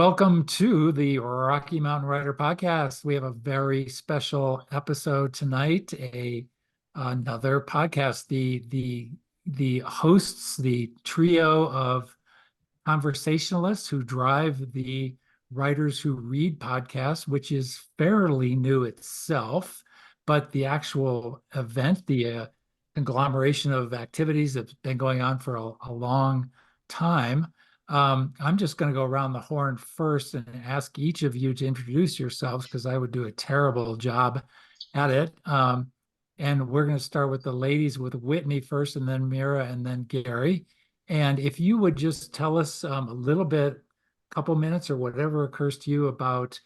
welcome to the Rocky Mountain Writer Podcast. We have a very special episode tonight. Another podcast. The hosts, the trio of conversationalists who drive the Writers Who Read podcast, which is fairly new itself, but the actual event, the conglomeration of activities that's been going on for a long time. I'm just going to go around the horn first and ask each of you to introduce yourselves because I would do a terrible job at it. And we're going to start with the ladies, with Whitney first, and then Mira, and then Gary. And if you would just tell us a little bit, a couple minutes or whatever occurs to you about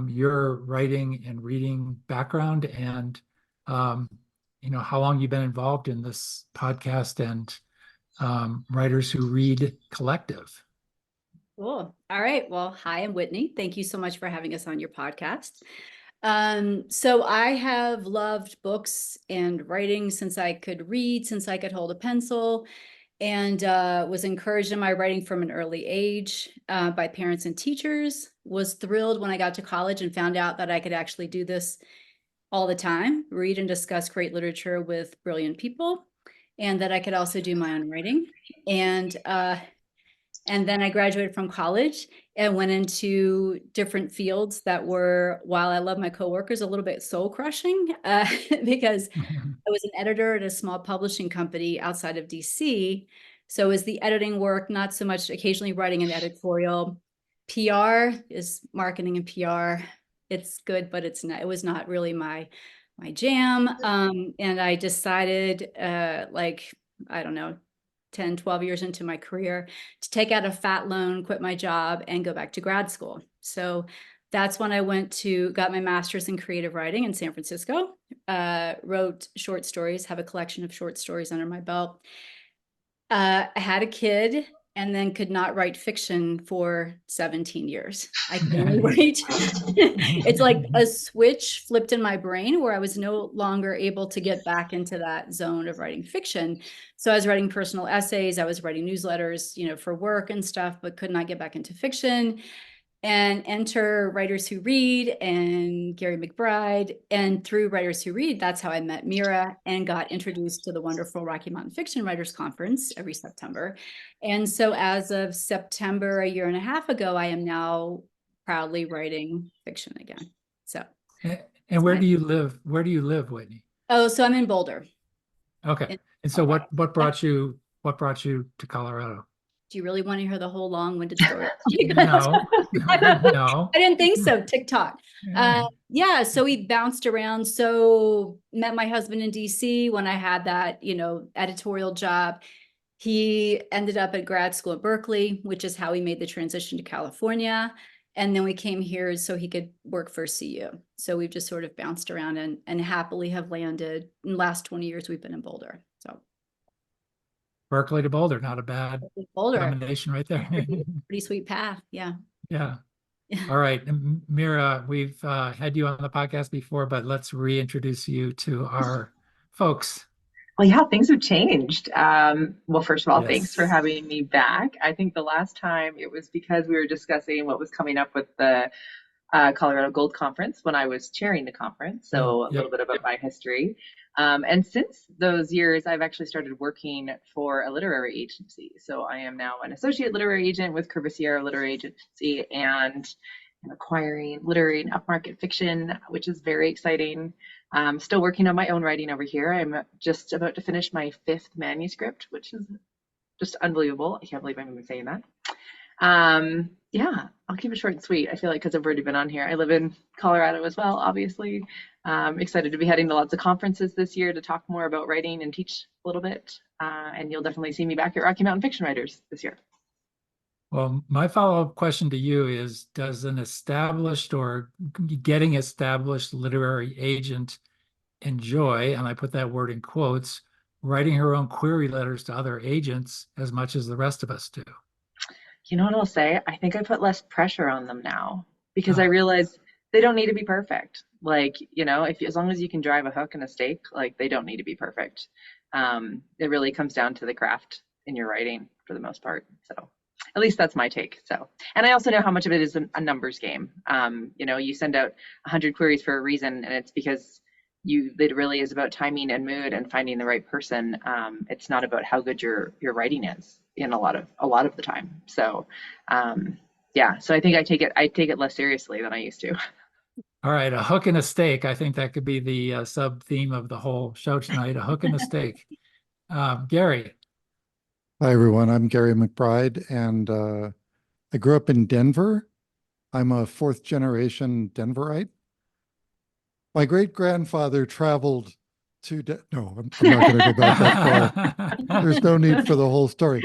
your writing and reading background and how long you've been involved in this podcast and Writers Who Read collective. Cool. All right. Well, hi, I'm Whitney. Thank you so much for having us on your podcast. So I have loved books and writing since I could read, since I could hold a pencil, and was encouraged in my writing from an early age by parents and teachers. Was thrilled when I got to college and found out that I could actually do this all the time, read and discuss great literature with brilliant people, and that I could also do my own writing. And then I graduated from college and went into different fields that were, while I love my coworkers, a little bit soul crushing because I was an editor at a small publishing company outside of DC. So it was the editing work, not so much occasionally writing an editorial. PR is marketing and PR. It's good, but it was not really my jam. And I decided I don't know, 10, 12 years into my career to take out a fat loan, quit my job, and go back to grad school. So that's when I got my master's in creative writing in San Francisco, wrote short stories, have a collection of short stories under my belt. I had a kid and then could not write fiction for 17 years. I could only write. It's like a switch flipped in my brain where I was no longer able to get back into that zone of writing fiction. So I was writing personal essays, I was writing newsletters, for work and stuff, but could not get back into fiction. And enter Writers Who Read and Gary McBride. And through Writers Who Read, that's how I met Mira and got introduced to the wonderful Rocky Mountain Fiction Writers Conference every September. And so as of September, a year and a half ago, I am now proudly writing fiction again. So. And where do you live? Where do you live, Whitney? Oh, so I'm in Boulder. Okay. And so what brought you to Colorado? Do you really want to hear the whole long-winded story? No. No. I didn't think so. TikTok. Yeah, so we bounced around. So met my husband in DC when I had that, editorial job. He ended up at grad school at Berkeley, which is how he made the transition to California. And then we came here so he could work for CU. So we've just sort of bounced around and happily have landed. In the last 20 years, we've been in Boulder. So Berkeley to Boulder, not a bad combination right there. Pretty sweet path. Yeah. Yeah. All right. Mira, we've had you on the podcast before, but let's reintroduce you to our folks. Well, yeah, things have changed. Well, first of all, Yes. Thanks for having me back. I think the last time it was because we were discussing what was coming up with the Colorado Gold Conference when I was chairing the conference. So a little bit about my history. And since those years, I've actually started working for a literary agency. So I am now an associate literary agent with Corvisiero Literary Agency, and I'm acquiring literary and upmarket fiction, which is very exciting. I'm still working on my own writing over here. I'm just about to finish my 5th manuscript, which is just unbelievable. I can't believe I'm even saying that. Yeah, I'll keep it short and sweet. I feel like because I've already been on here. I live in Colorado as well, obviously. Excited to be heading to lots of conferences this year to talk more about writing and teach a little bit. And you'll definitely see me back at Rocky Mountain Fiction Writers this year. Well, my follow-up question to you is, does an established or getting established literary agent enjoy, and I put that word in quotes, writing her own query letters to other agents as much as the rest of us do? You know what I'll say? I think I put less pressure on them now because I realize they don't need to be perfect. Like, as long as you can drive a hook and a stake, like they don't need to be perfect. It really comes down to the craft in your writing for the most part. So at least that's my take. So, and I also know how much of it is a numbers game. You know, you send out 100 queries for a reason, and it's because it really is about timing and mood and finding the right person. It's not about how good your writing is in a lot of the time. So, yeah. So I think I take it less seriously than I used to. All right, a hook and a stake. I think that could be the sub theme of the whole show tonight. A hook and a stake. Gary. Hi, everyone. I'm Gary McBride, and I grew up in Denver. I'm a fourth generation Denverite. My great grandfather traveled to, no, I'm not going to go back that far. There's no need for the whole story.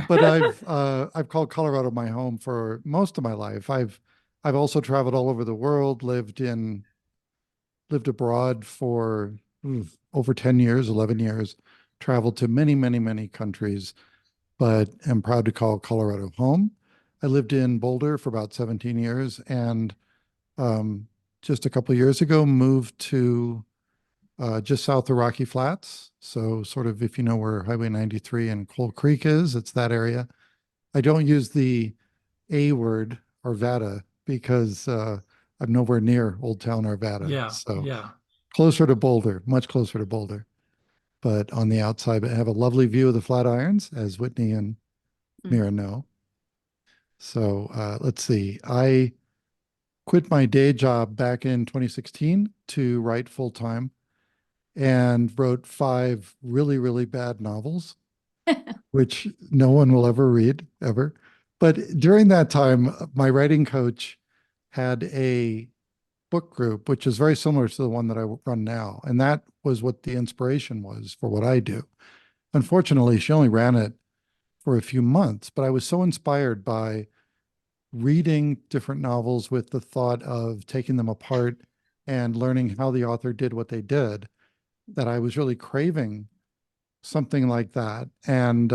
But I've called Colorado my home for most of my life. I've also traveled all over the world, lived abroad for over 10 years, 11 years, traveled to many, many, many countries, but am proud to call Colorado home. I lived in Boulder for about 17 years, and just a couple of years ago moved to just south of Rocky Flats. So sort of, if you know where Highway 93 and Coal Creek is, it's that area. I don't use the A word, Arvada, because I'm nowhere near Old Town Arvada. Yeah, so yeah. Closer to Boulder, much closer to Boulder. But on the outside, I have a lovely view of the Flatirons, as Whitney and Mira know. So let's see. I quit my day job back in 2016 to write full time, and wrote 5 really, really bad novels, which no one will ever read, ever. But during that time, my writing coach had a book group, which is very similar to the one that I run now. And that was what the inspiration was for what I do. Unfortunately, she only ran it for a few months, but I was so inspired by reading different novels with the thought of taking them apart and learning how the author did what they did, that I was really craving something like that, and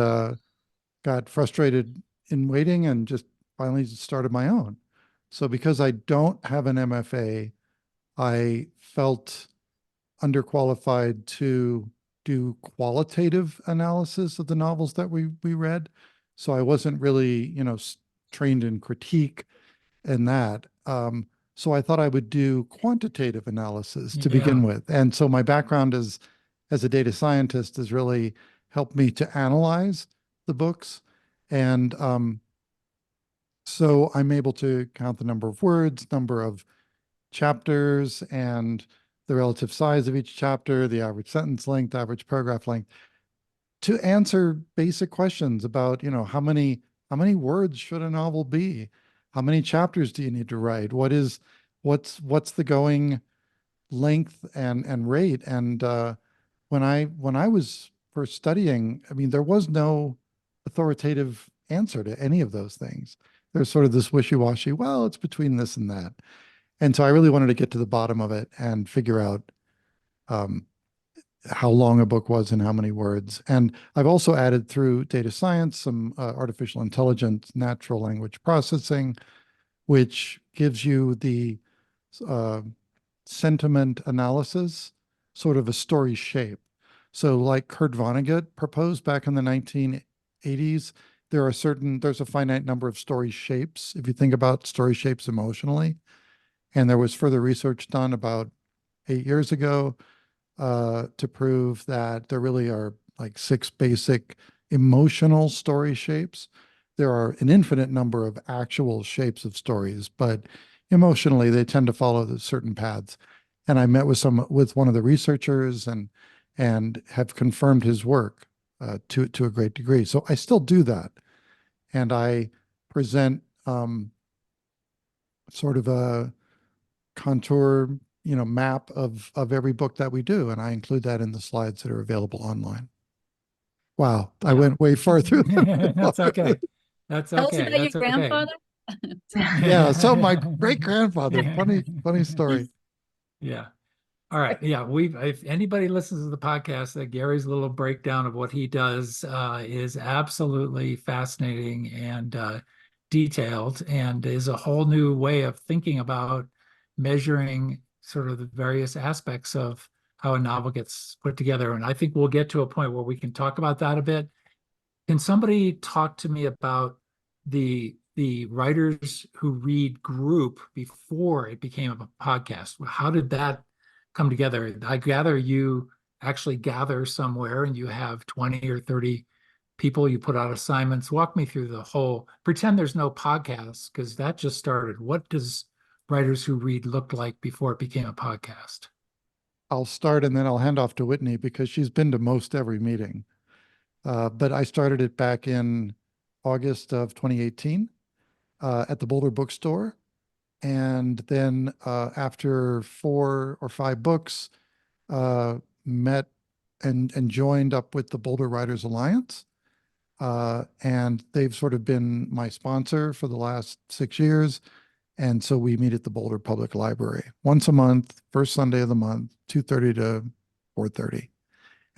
got frustrated in waiting and just finally started my own. So because I don't have an MFA, I felt underqualified to do qualitative analysis of the novels that we read. So I wasn't really, trained in critique and that. So I thought I would do quantitative analysis to begin with. And so my background as a data scientist has really helped me to analyze the books. And so I'm able to count the number of words, number of chapters, and the relative size of each chapter, the average sentence length, average paragraph length, to answer basic questions about, how many words should a novel be? How many chapters do you need to write? What's the going length and rate? And when I was first studying, I mean, there was no authoritative answer to any of those things. There's sort of this wishy-washy, well, it's between this and that. And so I really wanted to get to the bottom of it and figure out how long a book was and how many words. And I've also added, through data science, some artificial intelligence, natural language processing, which gives you the sentiment analysis, sort of a story shape. So like Kurt Vonnegut proposed back in the 1980s, there's a finite number of story shapes, if you think about story shapes emotionally. And there was further research done about 8 years ago to prove that there really are like 6 basic emotional story shapes. There are an infinite number of actual shapes of stories, but emotionally they tend to follow certain paths. And I met with one of the researchers and have confirmed his work to a great degree. So I still do that, and I present sort of a contour, map of every book that we do, and I include that in the slides that are available online. Wow, I went way far through. That's okay. That's Tell us okay. about That's your okay. grandfather. Yeah, so my great grandfather, funny story. Yeah. All right. Yeah. If anybody listens to the podcast, that Gary's little breakdown of what he does is absolutely fascinating and detailed, and is a whole new way of thinking about measuring sort of the various aspects of how a novel gets put together. And I think we'll get to a point where we can talk about that a bit. Can somebody talk to me about the Writers Who Read group before it became a podcast. How did that come together? I gather you actually gather somewhere and you have 20 or 30 people, you put out assignments. Walk me through the whole, pretend there's no podcast, because that just started. What does Writers Who Read look like before it became a podcast? I'll start and then I'll hand off to Whitney because she's been to most every meeting. But I started it back in August of 2018 at the Boulder Book Store. And then after 4 or 5 books, met and joined up with the Boulder Writers Alliance. And they've sort of been my sponsor for the last 6 years. And so we meet at the Boulder Public Library once a month, first Sunday of the month, 2:30 to 4:30.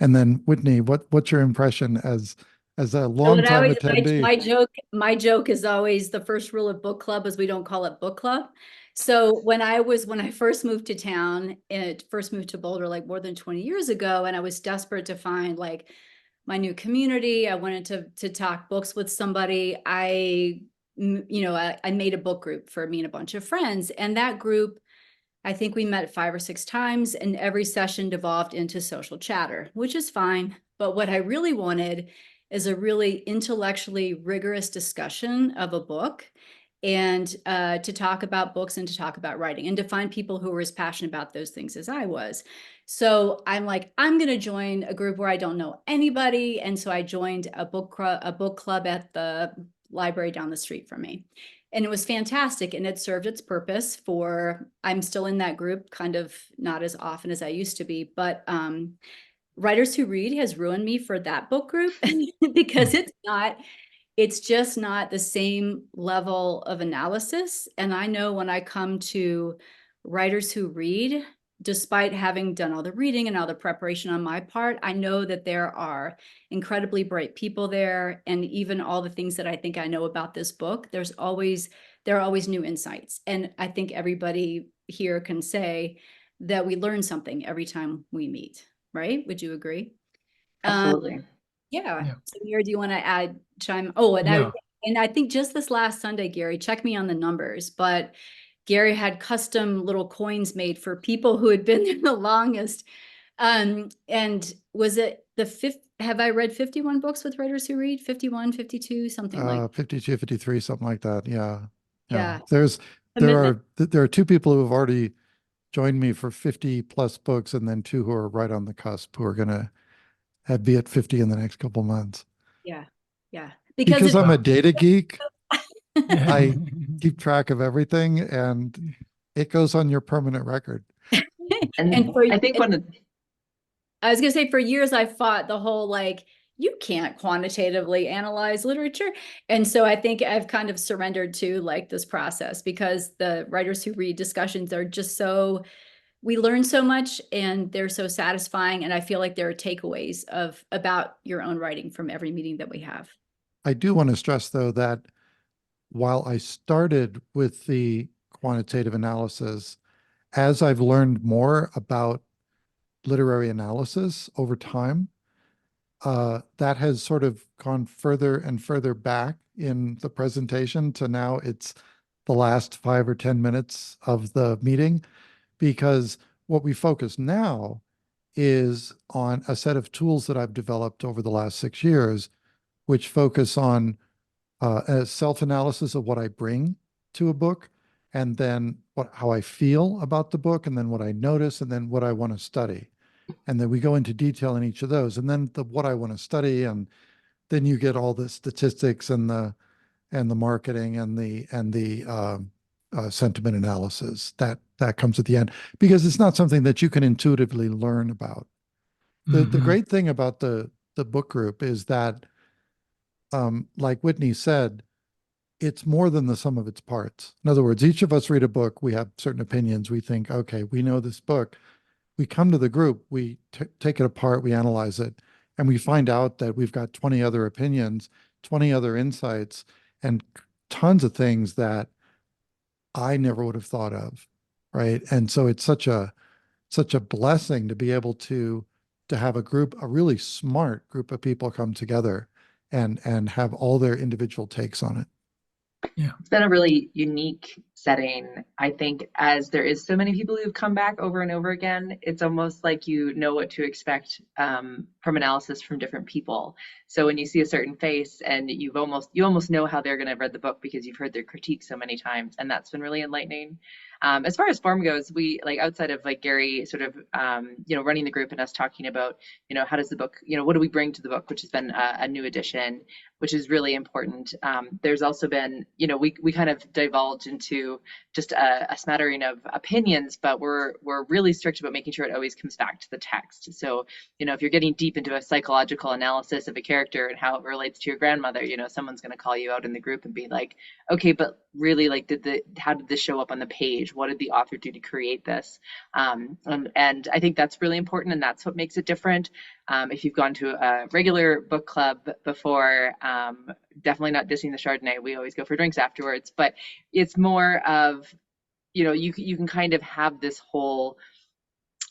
And then Whitney, what's your impression as a longtime attendee? My joke is always the first rule of book club is we don't call it book club. So when I first moved to town and first moved to Boulder, like more than 20 years ago, and I was desperate to find like my new community, I wanted to talk books with somebody. I made a book group for me and a bunch of friends, and that group, I think we met 5 or 6 times, and every session devolved into social chatter, which is fine. But what I really wanted is a really intellectually rigorous discussion of a book, and to talk about books and to talk about writing and to find people who were as passionate about those things as I was. So I'm like, I'm going to join a group where I don't know anybody. And so I joined a book club at the library down the street from me. And it was fantastic. And it served its purpose I'm still in that group, kind of not as often as I used to be, but Writers Who Read has ruined me for that book group because it's just not the same level of analysis. And I know when I come to Writers Who Read, despite having done all the reading and all the preparation on my part, I know that there are incredibly bright people there. And even all the things that I think I know about this book, there are always new insights. And I think everybody here can say that we learn something every time we meet, right? Would you agree? Absolutely. Yeah. Yeah. So Mira, do you want to add chime? Oh, and I think just this last Sunday, Gary, check me on the numbers, but Gary had custom little coins made for people who had been there the longest. And was it the fifth? Have I read 51 books with Writers Who Read? 51, 52, something like 52, 53, something like that. Yeah. Yeah. There are 2 people who have already joined me for 50 plus books, and then 2 who are right on the cusp who are going to be at 50 in the next couple months. Yeah. Yeah. Because I'm a data geek, I keep track of everything, and it goes on your permanent record. I was going to say, for years, I fought the whole, like, you can't quantitatively analyze literature. And so I think I've kind of surrendered to like this process, because the Writers Who Read discussions are just we learn so much and they're so satisfying. And I feel like there are takeaways about your own writing from every meeting that we have. I do want to stress, though, that while I started with the quantitative analysis, as I've learned more about literary analysis over time, that has sort of gone further and further back in the presentation to now it's the last 5 or 10 minutes of the meeting, because what we focus now is on a set of tools that I've developed over the last 6 years, which focus on a self-analysis of what I bring to a book, and then how I feel about the book, and then what I notice, and then what I want to study. And then we go into detail in each of those, and then what I want to study, and then you get all the statistics and the marketing and the sentiment analysis that comes at the end, because it's not something that you can intuitively learn about. The great thing about the book group is that, like Whitney said, it's more than the sum of its parts. In other words, each of us read a book, we have certain opinions. We think, okay, we know this book. We come to the group, we take it apart, we analyze it, and we find out that we've got 20 other opinions, 20 other insights, and tons of things that I never would have thought of, right? And so it's such a blessing to be able to have a really smart group of people come together and have all their individual takes on it. Yeah. It's been a really unique setting, I think, as there is so many people who've come back over and over again. It's almost like you know what to expect from analysis from different people. So when you see a certain face and you almost know how they're going to read the book because you've heard their critique so many times, and that's been really enlightening. As far as form goes, we like outside of like Gary sort of running the group and us talking about how does the book, what do we bring to the book, which has been a new addition, which is really important. There's also been, we kind of divulge into just a smattering of opinions, but we're really strict about making sure it always comes back to the text. So, if you're getting deep into a psychological analysis of a character and how it relates to your grandmother, someone's going to call you out in the group and be like, okay, but really, like, how did this show up on the page? What did the author do to create this? And I think that's really important, and that's what makes it different. If you've gone to a regular book club before, definitely not dissing the Chardonnay. We always go for drinks afterwards, but it's more of, you can kind of have this whole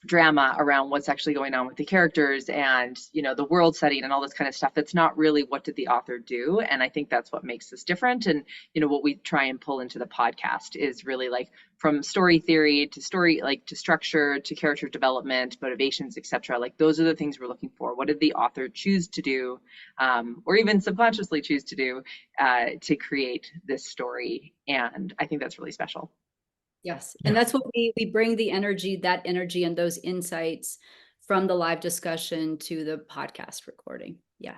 drama around what's actually going on with the characters and the world setting and all this kind of stuff. That's not really what did the author do, and I think that's what makes this different. And what we try and pull into the podcast is really like from story theory to story, like to structure, to character development, motivations, etc. Like those are the things we're looking for. What did the author choose to do, or even subconsciously choose to do, to create this story? And I think that's really special. Yes. And that's what we bring that energy and those insights from the live discussion to the podcast recording. Yeah.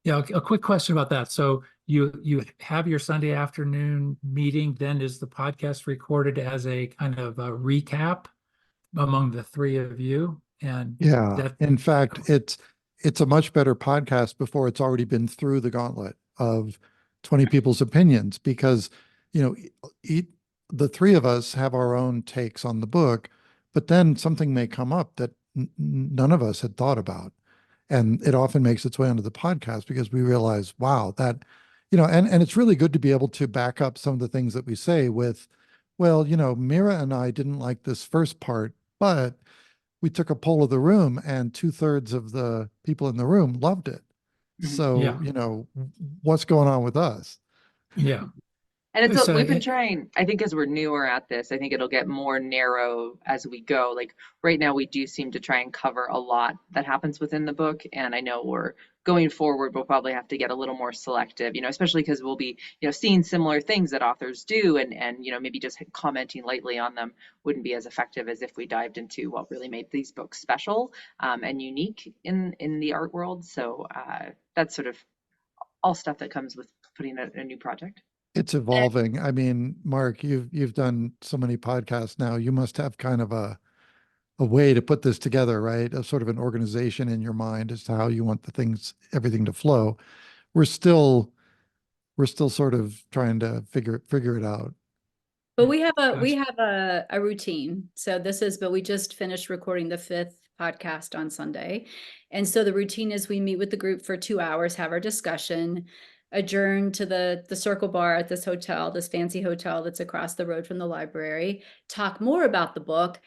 Yeah. A quick question about that. So you have your Sunday afternoon meeting, then is the podcast recorded as a kind of a recap among the three of you? And yeah, in fact, it's a much better podcast before it's already been through the gauntlet of 20 people's opinions, because, the three of us have our own takes on the book, but then something may come up that none of us had thought about. And it often makes its way onto the podcast because we realize, wow, that, and it's really good to be able to back up some of the things that we say with, well, Mira and I didn't like this first part, but we took a poll of the room and 2/3 of the people in the room loved it. So, what's going on with us? Yeah. And we've been trying, I think as we're newer at this, I think it'll get more narrow as we go. Like right now, we do seem to try and cover a lot that happens within the book. And I know we're going forward, we'll probably have to get a little more selective, especially because we'll be, seeing similar things that authors do, and maybe just commenting lightly on them wouldn't be as effective as if we dived into what really made these books special and unique in the art world. So that's sort of all stuff that comes with putting a new project. It's evolving. I mean, Mark, you've done so many podcasts now. You must have kind of a way to put this together, right? A sort of an organization in your mind as to how you want everything to flow. We're still sort of trying to figure it out. But we have a routine. So but we just finished recording the 5th podcast on Sunday. And so the routine is we meet with the group for 2 hours, have our discussion, adjourn to the circle bar at this fancy hotel that's across the road from the library, talk more about the book,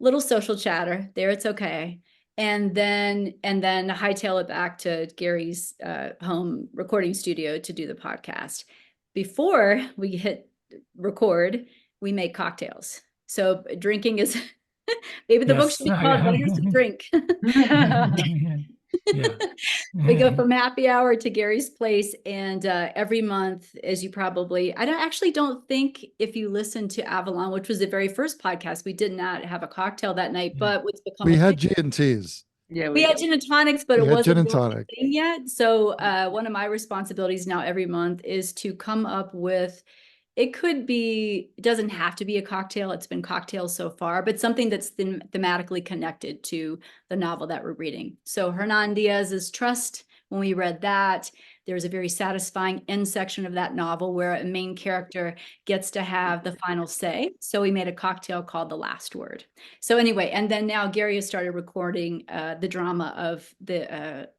little social chatter there, it's okay. And then hightail it back to Gary's home recording studio to do the podcast. Before we hit record, we make cocktails. So drinking is maybe the book should be called Letters to Drink. We go from happy hour to Gary's place, and every month, as you probably, I don't think if you listen to Avalon, which was the very first podcast, we did not have a cocktail that night, but what's become we had G&Ts. Yeah, we had gin and tonics, but it wasn't gin and tonic yet. So one of my responsibilities now every month is to come up with, it doesn't have to be a cocktail. It's been cocktails so far, but something that's thematically connected to the novel that we're reading. So Hernan Diaz's Trust, when we read that, there's a very satisfying end section of that novel where a main character gets to have the final say. So we made a cocktail called The Last Word. So anyway, and then now Gary has started recording the drama of the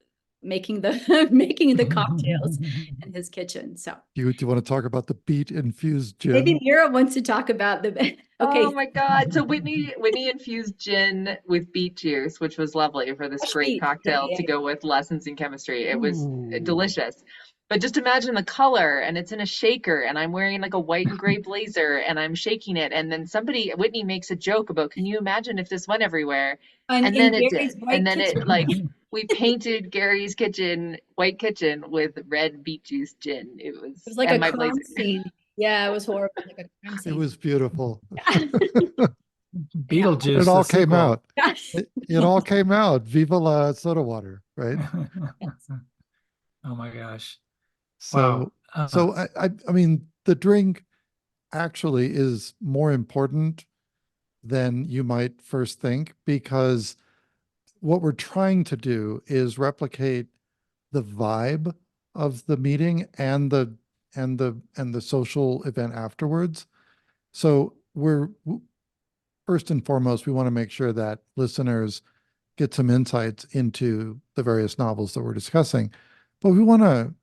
making the cocktails in his kitchen. So do you want to talk about the beet infused gin? Maybe Mira wants to talk about okay. Oh my God. So Whitney infused gin with beet juice, which was lovely for this great cocktail to go with lessons in chemistry. It was delicious. But just imagine the color, and it's in a shaker, and I'm wearing like a white and gray blazer, and I'm shaking it. And then Whitney makes a joke about, can you imagine if this went everywhere? And then it did. And then it, like, we painted Gary's white kitchen with red beet juice gin. It was like a crime scene. Yeah, it was horrible. Like a crime scene. It was beautiful. Beetlejuice. It all came out. It all came out. Viva la soda water, right? Oh my gosh. So, wow. So I mean, the drink actually is more important than you might first think, because what we're trying to do is replicate the vibe of the meeting and the social event afterwards. So first and foremost, we want to make sure that listeners get some insights into the various novels that we're discussing, but we want to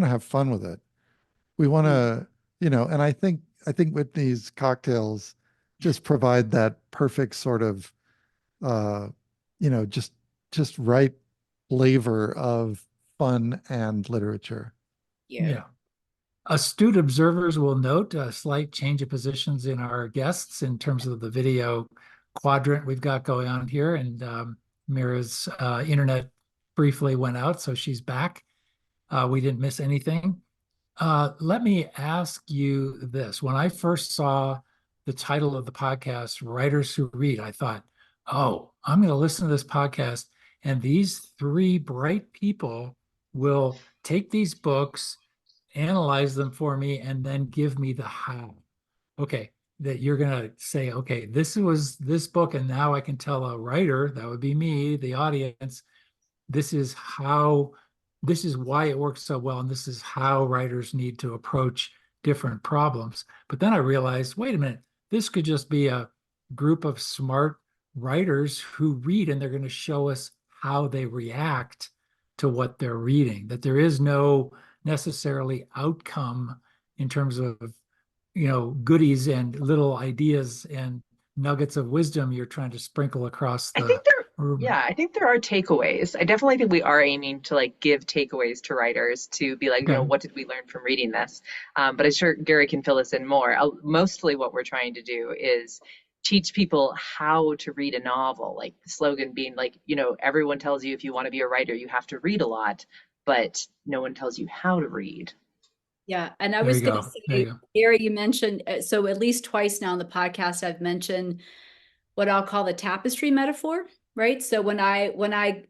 have fun with it. We want to, and I think Whitney's cocktails just provide that perfect sort of, just right flavor of fun and literature. Yeah. Astute observers will note a slight change of positions in our guests in terms of the video quadrant we've got going on here. And Mira's internet briefly went out, so she's back. We didn't miss anything. Let me ask you this. When I first saw the title of the podcast, Writers Who Read, I thought, oh, I'm going to listen to this podcast, and these three bright people will take these books, analyze them for me, and then give me the how. Okay, that you're going to say, okay, this was this book, and now I can tell a writer, that would be me, the audience, this is why it works so well, and this is how writers need to approach different problems. But then I realized, wait a minute, this could just be a group of smart writers who read, and they're going to show us how they react to what they're reading, that there is no necessarily outcome in terms of, goodies and little ideas and nuggets of wisdom you're trying to sprinkle across the room. Yeah, I think there are takeaways. I definitely think we are aiming to like give takeaways to writers to be like, what did we learn from reading this? But I'm sure Gary can fill us in more. Mostly what we're trying to do is teach people how to read a novel, like the slogan being like, everyone tells you if you want to be a writer, you have to read a lot, but no one tells you how to read. Yeah. And I was going to say, Gary, you mentioned, so at least twice now on the podcast, I've mentioned what I'll call the tapestry metaphor, right? So when I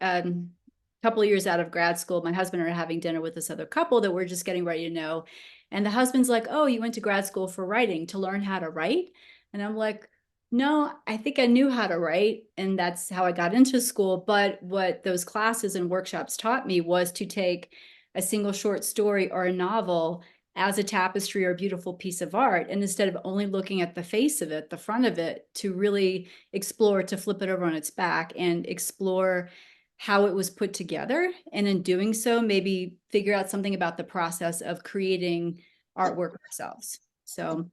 a couple of years out of grad school, my husband and I are having dinner with this other couple that we're just getting ready to know. And the husband's like, oh, you went to grad school for writing, to learn how to write? And I'm like, no, I think I knew how to write, and that's how I got into school. But what those classes and workshops taught me was to take a single short story or a novel as a tapestry or a beautiful piece of art, and instead of only looking at the face of it, the front of it, to really explore, to flip it over on its back and explore how it was put together. And in doing so, maybe figure out something about the process of creating artwork ourselves. So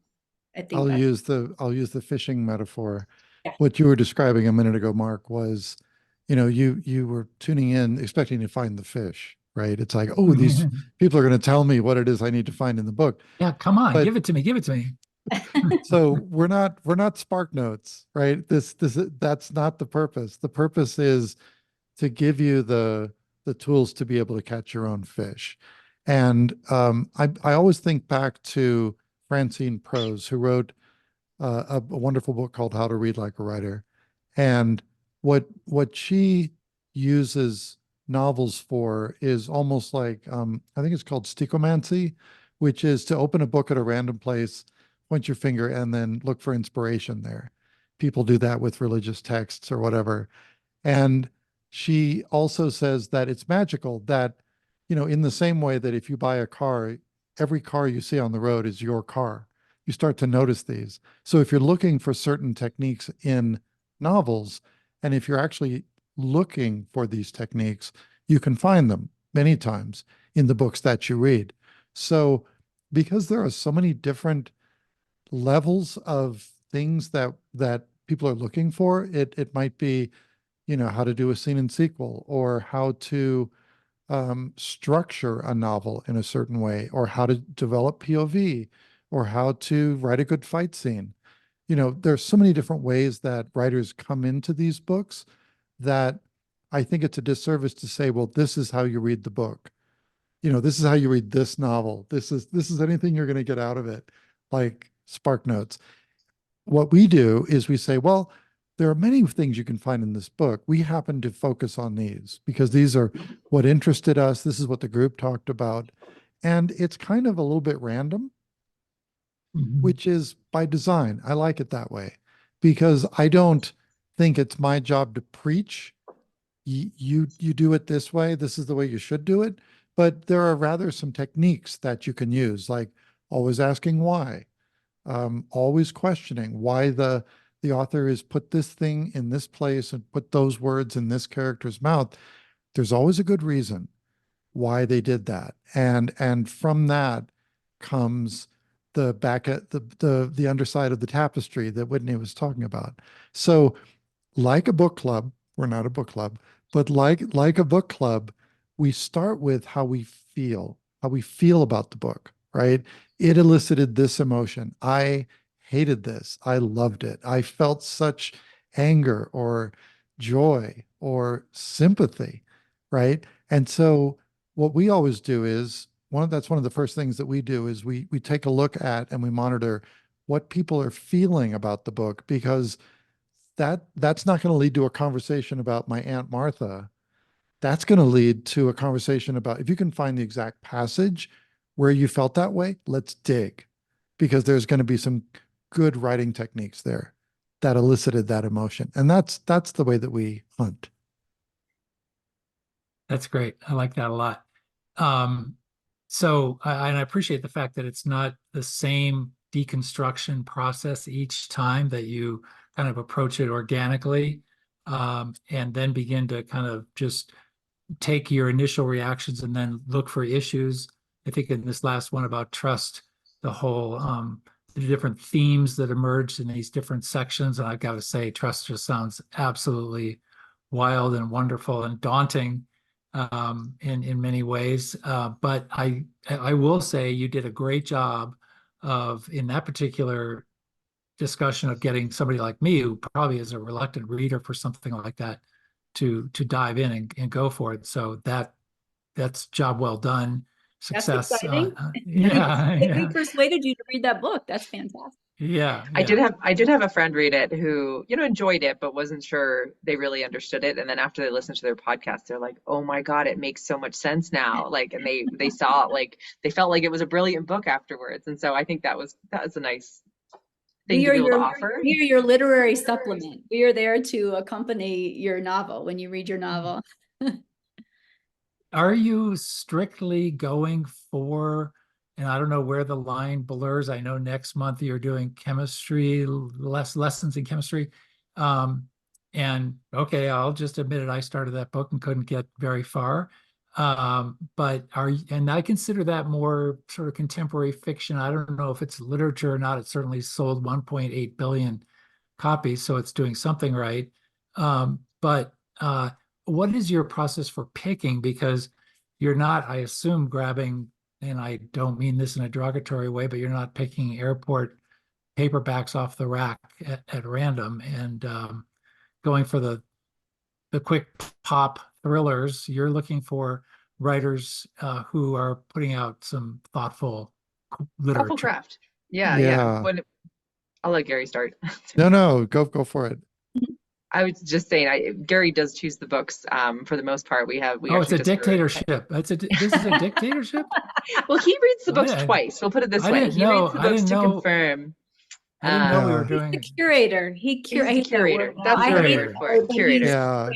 I think I'll use the fishing metaphor. Yeah. What you were describing a minute ago, Mark, was, you were tuning in expecting to find the fish, right? It's like, oh, these people are going to tell me what it is I need to find in the book. Yeah, come on, give it to me. So we're not Spark Notes, right? That's not the purpose. The purpose is to give you the tools to be able to catch your own fish. And I always think back to Francine Prose, who wrote a wonderful book called How to Read Like a Writer. And what she uses novels for is almost like, I think it's called stichomancy, which is to open a book at a random place, point your finger, and then look for inspiration there. People do that with religious texts or whatever. And she also says that it's magical, that, in the same way that if you buy a car, every car you see on the road is your car. You start to notice these. So if you're looking for certain techniques in novels, and if you're actually looking for these techniques, you can find them many times in the books that you read. So because there are so many different levels of things that people are looking for, it might be, how to do a scene and sequel, or how to structure a novel in a certain way, or how to develop POV, or how to write a good fight scene. You know, there's so many different ways that writers come into these books that I think it's a disservice to say, well, this is how you read the book. You know, this is how you read this novel. This is anything you're going to get out of it, like Spark Notes. What we do is we say, well, there are many things you can find in this book. We happen to focus on these because these are what interested us. This is what the group talked about. And it's kind of a little bit random, which is by design. I like it that way because I don't think it's my job to preach. You do it this way. This is the way you should do it. But there are rather some techniques that you can use, like always asking why, always questioning why the author has put this thing in this place and put those words in this character's mouth. There's always a good reason why they did that. And from that comes the back at the underside of the tapestry that Whitney was talking about. So like a book club, we're not a book club, but like a book club, we start with how we feel about the book, right? It elicited this emotion. I hated this. I loved it. I felt such anger or joy or sympathy, right? And so what we always do is that's one of the first things that we do is we take a look at and we monitor what people are feeling about the book, because that's not going to lead to a conversation about my Aunt Martha. That's going to lead to a conversation about, if you can find the exact passage where you felt that way, let's dig, because there's going to be some good writing techniques there that elicited that emotion. And that's the way that we hunt. That's great. I like that a lot. And I appreciate the fact that it's not the same deconstruction process each time, that you kind of approach it organically, and then begin to kind of just take your initial reactions and then look for issues. I think in this last one about trust, the whole the different themes that emerged in these different sections, and I've got to say, trust just sounds absolutely wild and wonderful and daunting in many ways. But I will say you did a great job of, in that particular discussion, of getting somebody like me, who probably is a reluctant reader for something like that, to dive in and go for it. So that's job well done. Success. That's exciting. Yeah. We persuaded you to read that book. That's fantastic. Yeah. I did have a friend read it who, enjoyed it, but wasn't sure they really understood it. And then after they listened to their podcast, they're like, oh my God, it makes so much sense now. Like, and they saw, like, they felt like it was a brilliant book afterwards. And so I think that was a nice thing to be able to offer. We are your literary supplement. We are there to accompany your novel when you read your novel. Are you strictly going for, and I don't know where the line blurs, I know next month you're doing chemistry, lessons in chemistry. And okay, I'll just admit it, I started that book and couldn't get very far. But and I consider that more sort of contemporary fiction. I don't know if it's literature or not. It certainly sold 1.8 billion copies, so it's doing something right. But what is your process for picking? Because you're not, I assume, grabbing, and I don't mean this in a derogatory way, but you're not picking airport paperbacks off the rack at random and going for the quick pop thrillers. You're looking for writers who are putting out some thoughtful literature. Thoughtful craft. Yeah. I'll let Gary start. No, go for it. I was just saying, Gary does choose the books. For the most part, it's a dictatorship. This is a dictatorship. Well, he reads the books twice. We'll put it this way: he reads the books to confirm. I didn't know we were doing. He's the curator. He's the curator. That's the word for it. Curator. Yeah,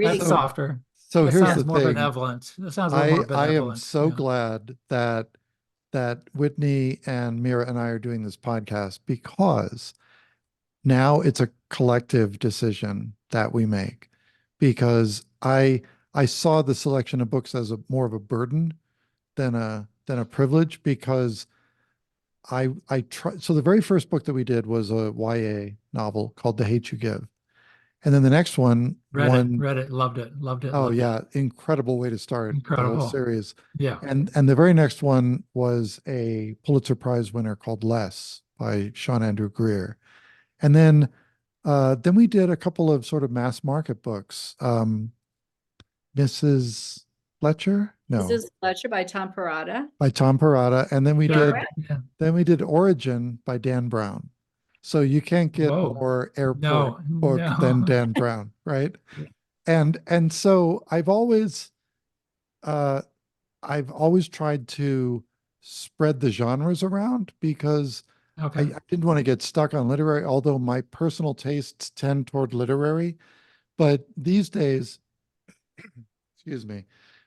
that's softer. So that here's sounds the more thing. Benevolent. That sounds a little more benevolent. I am so glad that Whitney and Mira and I are doing this podcast, because now it's a collective decision that we make, because I saw the selection of books as more of a burden than a privilege, because I tried. So the very first book that we did was a YA novel called The Hate You Give. And then the next one, Read it, loved it, loved it. oh loved yeah, it. incredible way to start the whole Incredible. series. Yeah. And the very next one was a Pulitzer Prize winner called Less by Sean Andrew Greer. And then we did a couple of sort of mass market books. Mrs. Fletcher? No, This is Fletcher by Tom Perrotta. by Tom Perrotta. And then we Yeah. did Origin by Dan Brown. So you can't get Whoa. more airport No, book no. than Dan Brown, right? Yeah. And so I've always tried to spread the genres around because Okay. I didn't want to get stuck on literary, although my personal tastes tend toward literary. But these days, excuse me,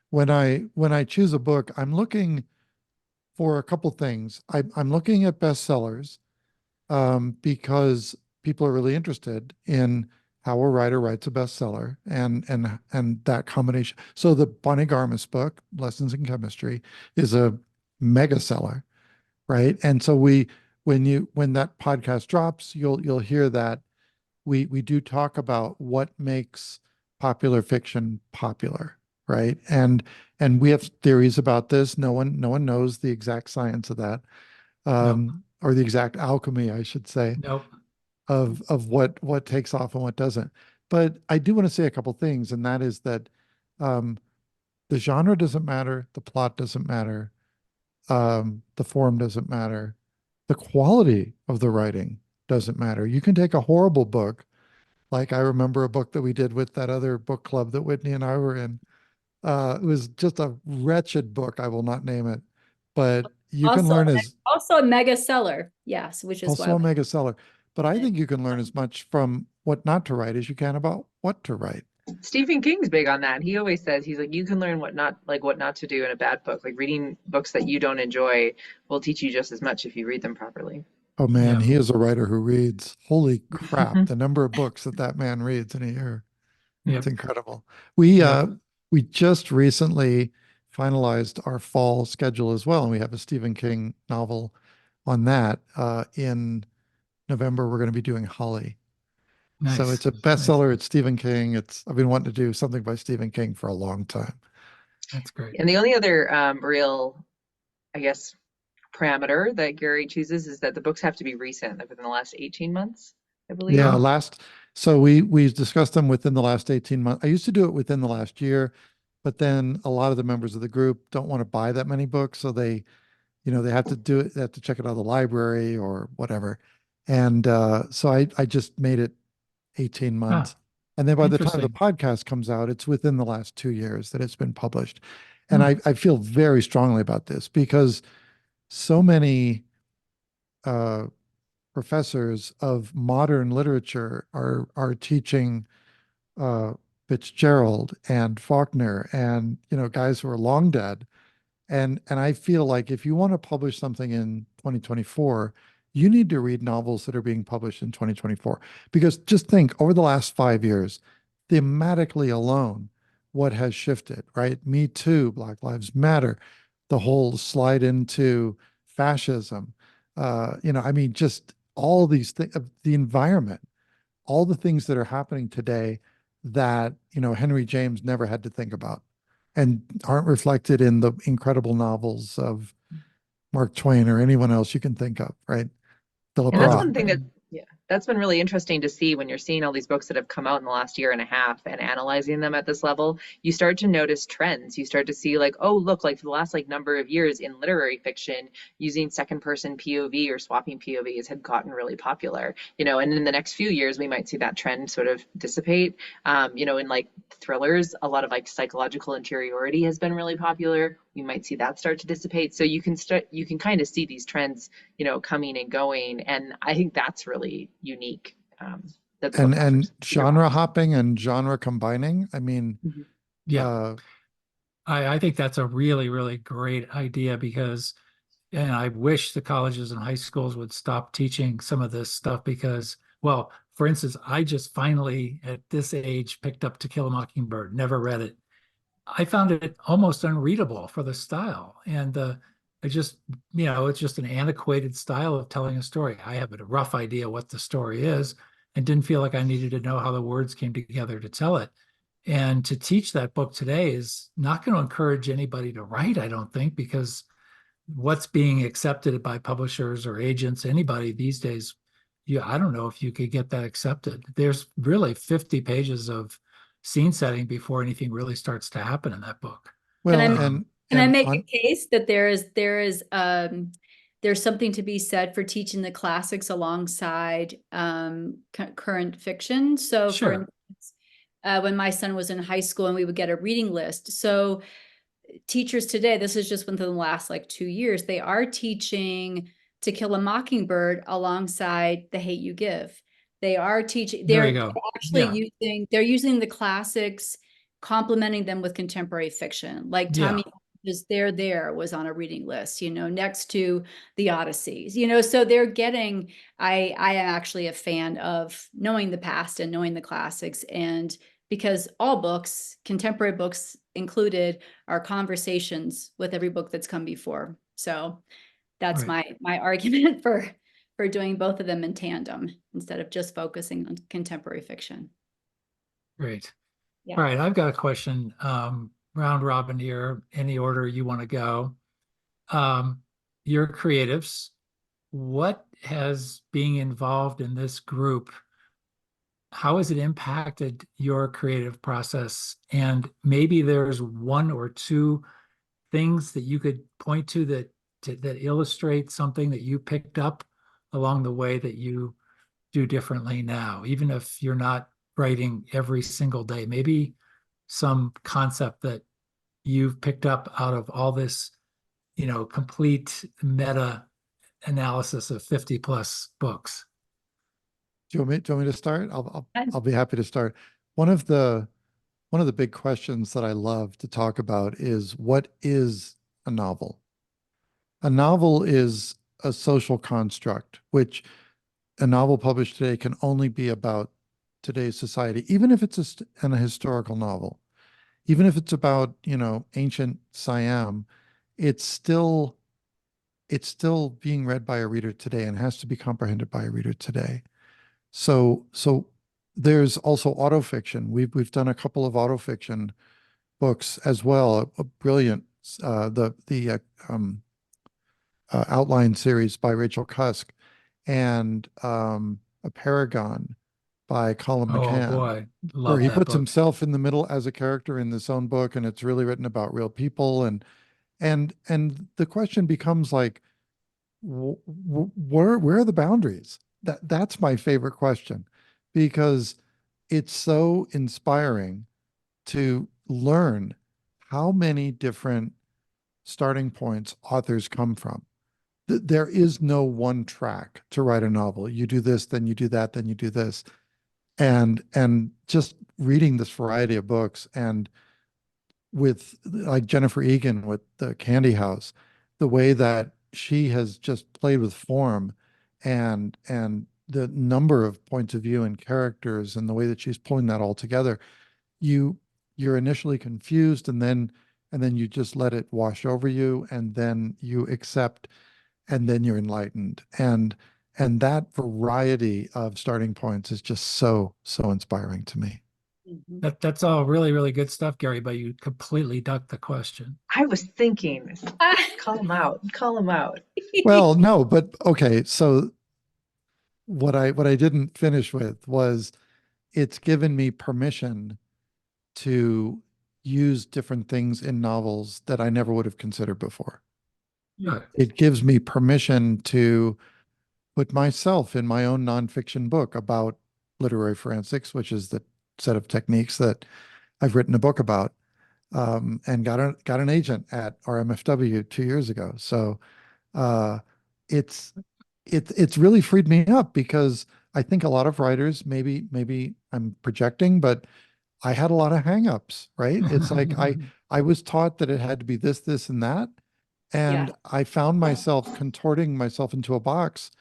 when I choose a book, I'm looking for a couple things. I'm looking at bestsellers because people are really interested in how a writer writes a bestseller and that combination. So the Bonnie Garmus book, Lessons in Chemistry, is a mega seller, right? And so when that podcast drops, you'll hear that we do talk about what makes popular fiction popular, right? And we have theories about this. No one knows the exact science of that, or the exact alchemy, I should say, Nope. of what takes off and what doesn't. But I do want to say a couple things, and that is that the genre doesn't matter, the plot doesn't matter, the form doesn't matter, the quality of the writing doesn't matter. You can take a horrible book, like I remember a book that we did with that other book club that Whitney and I were in. It was just a wretched book. I will not name it, but you can learn also a mega seller. Yes, which is also a mega seller. But I think you can learn as much from what not to write as you can about what to write. Stephen King's big on that. He always says, he's like, you can learn what not to do in a bad book. Like reading books that you don't enjoy will teach you just as much if you read them properly. Oh man, Yeah. he is a writer who reads. Holy crap, the number of books that man reads in a year. Yep. It's incredible. We just recently finalized our fall schedule as well, and we have a Stephen King novel on that. In November, we're going to be doing Holly. Nice. So it's a bestseller. It's Stephen King. I've been wanting to do something by Stephen King for a long time. That's great. And the only other real, I guess, parameter that Gary chooses is that the books have to be recent, like within the last 18 months, I believe. Yeah, so we discussed them within the last 18 months. I used to do it within the last year, but then a lot of the members of the group don't want to buy that many books, so they have to do it, they have to check it out of the library or whatever. And so I just made it 18 months. And then by the time the podcast comes out, it's within the last 2 years that it's been published. And I feel very strongly about this because so many professors of modern literature are teaching Fitzgerald and Faulkner and guys who are long dead. And I feel like if you want to publish something in 2024, you need to read novels that are being published in 2024. Because just think, over the last 5 years, thematically alone, what has shifted, right? Me Too, Black Lives Matter, the whole slide into fascism, just all these things, the environment, all the things that are happening today that, Henry James never had to think about and aren't reflected in the incredible novels of Mark Twain or anyone else you can think of, right? Philip And that's Roth. one thing that's been really interesting to see when you're seeing all these books that have come out in the last year and a half and analyzing them at this level. You start to notice trends. You start to see like, oh, look, like for the last number of years in literary fiction, using second person POV or swapping POVs had gotten really popular, and in the next few years, we might see that trend sort of dissipate. In thrillers, a lot of psychological interiority has been really popular. We might see that start to dissipate. So you can kind of see these trends, coming and going. And I think that's really unique. And genre hopping and genre combining. I mean, I think that's a really, really great idea and I wish the colleges and high schools would stop teaching some of this stuff because, well, for instance, I just finally at this age picked up To Kill a Mockingbird, never read it. I found it almost unreadable for the style. And it's just an antiquated style of telling a story. I have a rough idea what the story is, and didn't feel like I needed to know how the words came together to tell it. And to teach that book today is not going to encourage anybody to write, I don't think, because what's being accepted by publishers or agents, anybody these days, I don't know if you could get that accepted. There's really 50 pages of scene setting before anything really starts to happen in that book. Well, can I make a case that there's something to be said for teaching the classics alongside current fiction? So Sure. for instance, when my son was in high school and we would get a reading list. So teachers today, this is just within the last like 2 years, they are teaching To Kill a Mockingbird alongside The Hate You Give. They are teaching, they're actually using the classics, complementing them with contemporary fiction. Like Tommy is There was on a reading list, next to the Odysseys, so they're getting, I am actually a fan of knowing the past and knowing the classics, and because all books, contemporary books included, are conversations with every book that's come before. So that's my argument for doing both of them in tandem instead of just focusing on contemporary fiction. Great. Yeah. All right, I've got a question. Round robin here, any order you want to go. You're creatives. What has being involved in this group, how has it impacted your creative process? And maybe there's one or two things that you could point to that illustrate something that you picked up along the way that you do differently now, even if you're not writing every single day. Maybe some concept that you've picked up out of all this, complete meta analysis of 50 plus books. Do you want me to start? I'll be happy to start. One of the big questions that I love to talk about is, what is a novel? A novel is a social construct, which a novel published today can only be about today's society, even if it's a historical novel, even if it's about, ancient Siam, it's still being read by a reader today and has to be comprehended by a reader today. So there's also autofiction. We've done a couple of autofiction books as well. A brilliant the Outline series by Rachel Cusk, and A Paragon by Colin McCann. Oh boy, love where he that puts book. himself in the middle as a character in this own book, and it's really written about real people. And the question becomes like, where are the boundaries? That's my favorite question, because it's so inspiring to learn how many different starting points authors come from. There is no one track to write a novel. You do this, then you do that, then you do this. And just reading this variety of books, and with like Jennifer Egan with the Candy House, the way that she has just played with form and the number of points of view and characters, and the way that she's pulling that all together, you're initially confused, and then you just let it wash over you, and then you accept, and then you're enlightened. And that variety of starting points is just so inspiring to me. That's all really, really good stuff, Gary, but you completely ducked the question. I was thinking, call him out. Well, no, but okay. So what I didn't finish with was, it's given me permission to use different things in novels that I never would have considered before. Right. It gives me permission to put myself in my own nonfiction book about literary forensics, which is the set of techniques that I've written a book about, and got an agent at RMFW 2 years ago. So it's really freed me up, because I think a lot of writers, maybe I'm projecting, but I had a lot of hangups, right? It's like I was taught that it had to be this, and that. And I found myself contorting myself into a box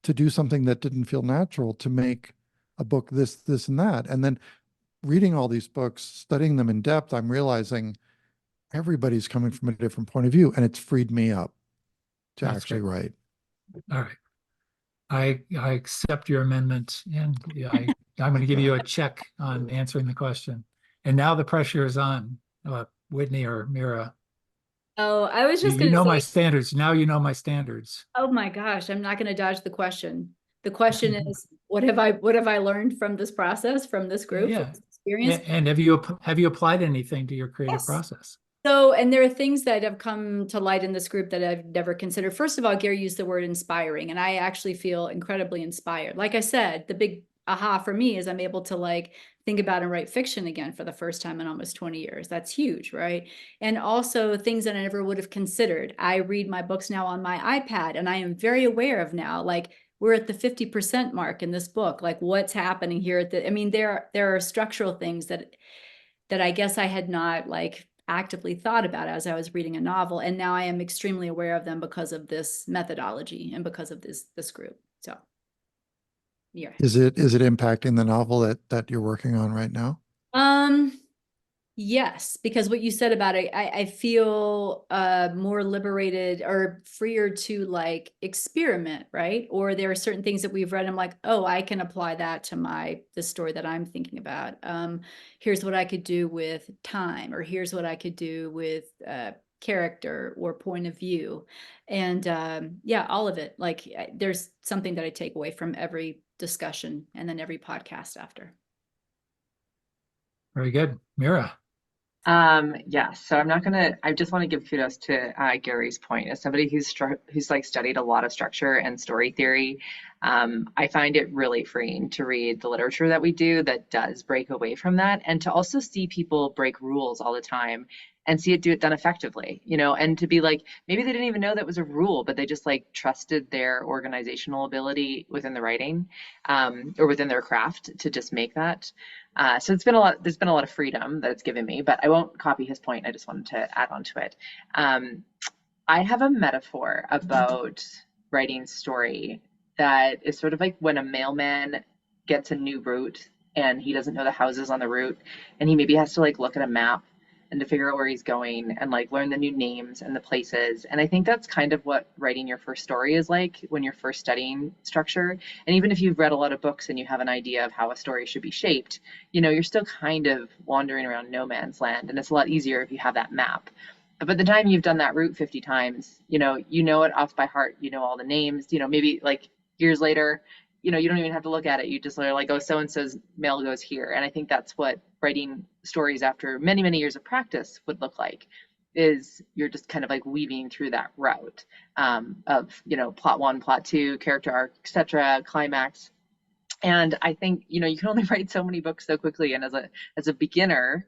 to do something that didn't feel natural, to make a book this, and that. And then reading all these books, studying them in depth, I'm realizing everybody's coming from a different point of view, and it's freed me up to actually write. All right. I accept your amendment, and I'm going to give you a check on answering the question. And now the pressure is on, Whitney or Mira. Oh, I was just You going to know my say, standards. Now you know my standards. oh my gosh, I'm not going to dodge the question. The question is, what have I learned from this process, from this group, from Yeah. this experience? And have you applied anything to your creative Yes. process? So, and there are things that have come to light in this group that I've never considered. First of all, Gary used the word inspiring, and I actually feel incredibly inspired. Like I said, the big aha for me is I'm able to like think about and write fiction again for the first time in almost 20 years. That's huge, right? And also things that I never would have considered. I read my books now on my iPad, and I am very aware of now, like we're at the 50% mark in this book. Like what's happening here at the, I mean, there are structural things that I guess I had not like actively thought about as I was reading a novel. And now I am extremely aware of them because of this methodology and because of this group. So yeah. Is it impacting the novel that you're working on right now? Yes, because what you said about it, I feel more liberated or freer to like experiment, right? Or there are certain things that we've read. I'm like, oh, I can apply that to the story that I'm thinking about. Here's what I could do with time, or here's what I could do with character or point of view. And yeah, all of it. Like there's something that I take away from every discussion and then every podcast after. Very good. Mira. Yeah, so I just want to give kudos to Gary's point. As somebody who's like studied a lot of structure and story theory, I find it really freeing to read the literature that we do that does break away from that, and to also see people break rules all the time and see it done effectively, and to be like, maybe they didn't even know that was a rule, but they just like trusted their organizational ability within the writing, or within their craft to just make that. So there's been a lot of freedom that it's given me, but I won't copy his point. I just wanted to add on to it. I have a metaphor about writing story that is sort of like when a mailman gets a new route and he doesn't know the houses on the route, and he maybe has to like look at a map and to figure out where he's going and like learn the new names and the places. And I think that's kind of what writing your first story is like when you're first studying structure. And even if you've read a lot of books and you have an idea of how a story should be shaped, you're still kind of wandering around no man's land. And it's a lot easier if you have that map. But by the time you've done that route 50 times, you know it off by heart, all the names, maybe like years later, you don't even have to look at it. You just are like, oh, so-and-so's mail goes here. And I think that's what writing stories after many, many years of practice would look like, is you're just kind of like weaving through that route of, plot one, plot two, character arc, etc., climax. And I think, you can only write so many books so quickly. And as a beginner,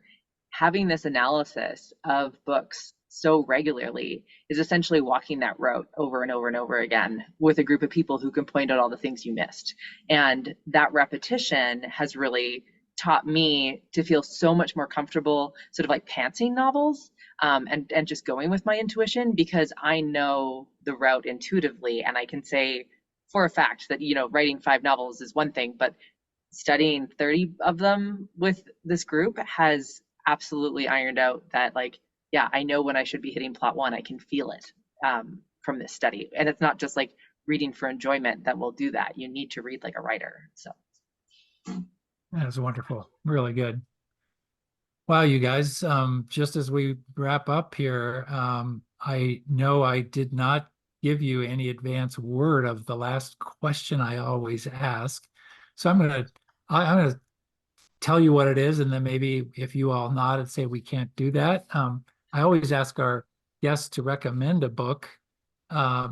having this analysis of books so regularly is essentially walking that route over and over and over again with a group of people who can point out all the things you missed. And that repetition has really taught me to feel so much more comfortable sort of like pantsing novels, and just going with my intuition, because I know the route intuitively, and I can say for a fact that, writing 5 novels is one thing, but studying 30 of them with this group has absolutely ironed out that, like, yeah, I know when I should be hitting plot 1. I can feel it from this study. And it's not just like reading for enjoyment that will do that. You need to read like a writer. So That's wonderful. Really good. Wow, you guys, just as we wrap up here, I know I did not give you any advance word of the last question I always ask. So I'm gonna tell you what it is, and then maybe if you all nod and say we can't do that. I always ask our guests to recommend a book,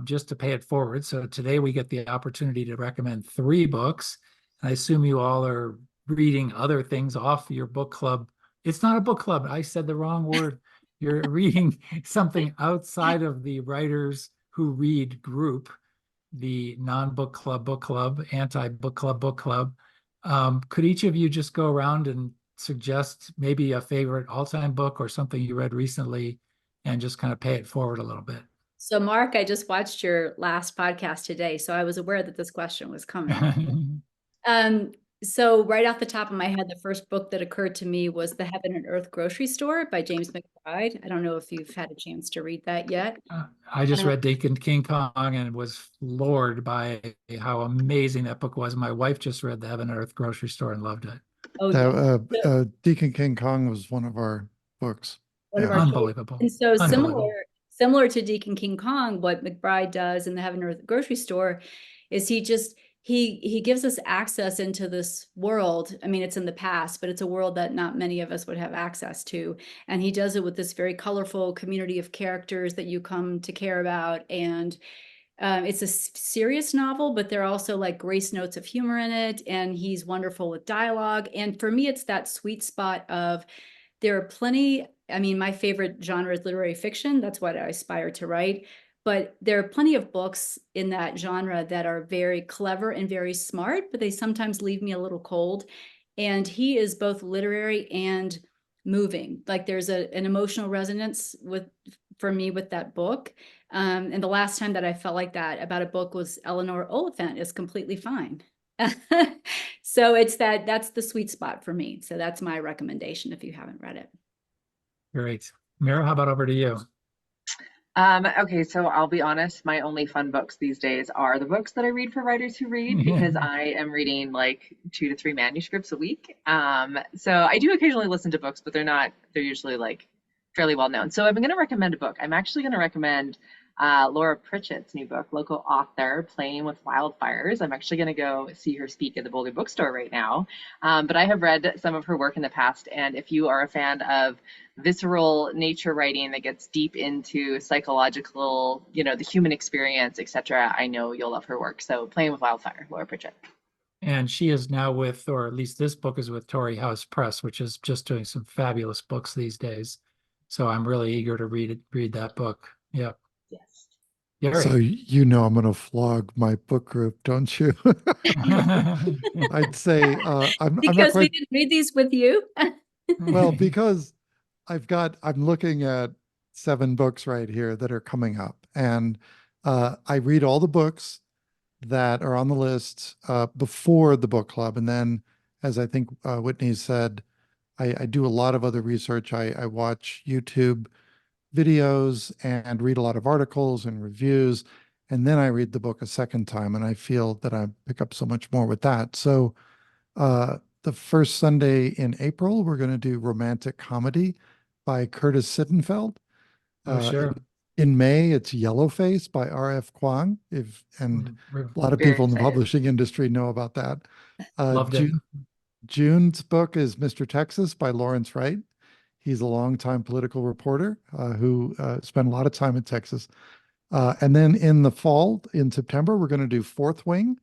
just to pay it forward. So today we get the opportunity to recommend 3 books. I assume you all are reading other things off your book club. It's not a book club. I said the wrong word. You're reading something outside of the Writers Who Read group, the non-book club, anti-book club book club. Could each of you just go around and suggest maybe a favorite all-time book or something you read recently and just kind of pay it forward a little bit? So Mark, I just watched your last podcast today, so I was aware that this question was coming. So right off the top of my head, the first book that occurred to me was The Heaven and Earth Grocery Store by James McBride. I don't know if you've had a chance to read that yet. I just read Deacon King Kong and was floored by how amazing that book was. My wife just read The Heaven and Earth Grocery Store and loved it. Oh, yeah. Deacon King Kong was one of our books. One of Yeah. our Unbelievable. And so Unbelievable. similar to Deacon King Kong, what McBride does in The Heaven and Earth Grocery Store is he gives us access into this world. I mean, it's in the past, but it's a world that not many of us would have access to. And he does it with this very colorful community of characters that you come to care about. And it's a serious novel, but there are also like grace notes of humor in it. And he's wonderful with dialogue. And for me, it's that sweet spot of there are plenty. I mean, my favorite genre is literary fiction. That's what I aspire to write. But there are plenty of books in that genre that are very clever and very smart, but they sometimes leave me a little cold. And he is both literary and moving. Like there's an emotional resonance for me with that book. And the last time that I felt like that about a book was Eleanor Oliphant is Completely Fine. So that's the sweet spot for me. So that's my recommendation if you haven't read it. Great. Mira, how about over to you? Okay, so I'll be honest, my only fun books these days are the books that I read for writers who read, because I am reading like 2 to 3 manuscripts a week. So I do occasionally listen to books, but they're usually like fairly well known. So I'm going to recommend a book. I'm actually going to recommend Laura Pritchett's new book, local author, Playing with Wildfires. I'm actually going to go see her speak at the Boulder Book Store right now. But I have read some of her work in the past, and if you are a fan of visceral nature writing that gets deep into psychological, the human experience, etc., I know you'll love her work. So Playing with Wildfire, Laura Pritchett. And she is now with, or at least this book is with Torrey House Press, which is just doing some fabulous books these days. So I'm really eager to read that book. Yeah. Yes. Gary. So I'm going to flog my book group, don't you? I'd say I'm not quite... we didn't read these with you. Well, because I'm looking at 7 books right here that are coming up, and I read all the books that are on the list before the book club, and then, as I think Whitney said, I do a lot of other research. I watch YouTube videos and read a lot of articles and reviews, and then I read the book a second time, and I feel that I pick up so much more with that. So the first Sunday in April, we're going to do Romantic Comedy by Curtis Sittenfeld. Sure. In May, it's Yellowface by R.F. Kuang. A lot of people in the publishing industry know about that. Loved it. June's book is Mr. Texas by Lawrence Wright. He's a longtime political reporter who spent a lot of time in Texas. And then in the fall, in September, we're going to do Fourth Wing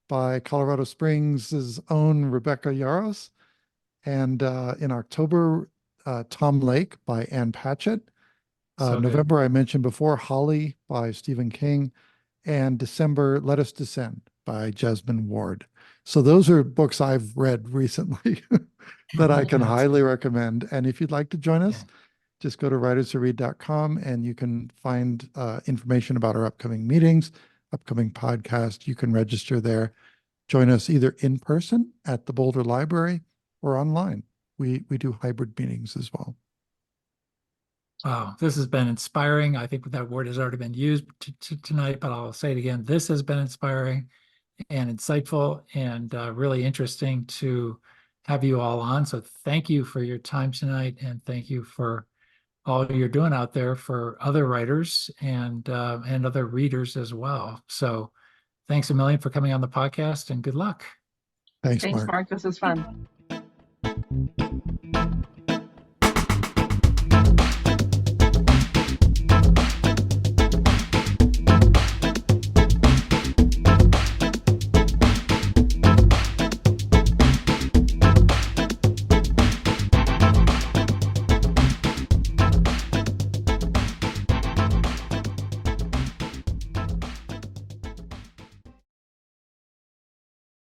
by Colorado Springs' own Rebecca Yaros. And in October, Tom Lake by Ann Patchett. November, I mentioned before, Holly by Stephen King. And December, Let Us Descend by Jasmine Ward. So those are books I've read recently that I can highly recommend. And if you'd like to join us, just go to writerswhoread.com and you can find information about our upcoming meetings, upcoming podcast. You can register there. Join us either in person at the Boulder Library or online. We do hybrid meetings as well. Wow, this has been inspiring. I think that word has already been used tonight, but I'll say it again. This has been inspiring and insightful and really interesting to have you all on. So thank you for your time tonight, and thank you for all you're doing out there for other writers and other readers as well. So thanks a million for coming on the podcast, and good luck. Thanks, Mark. This was fun.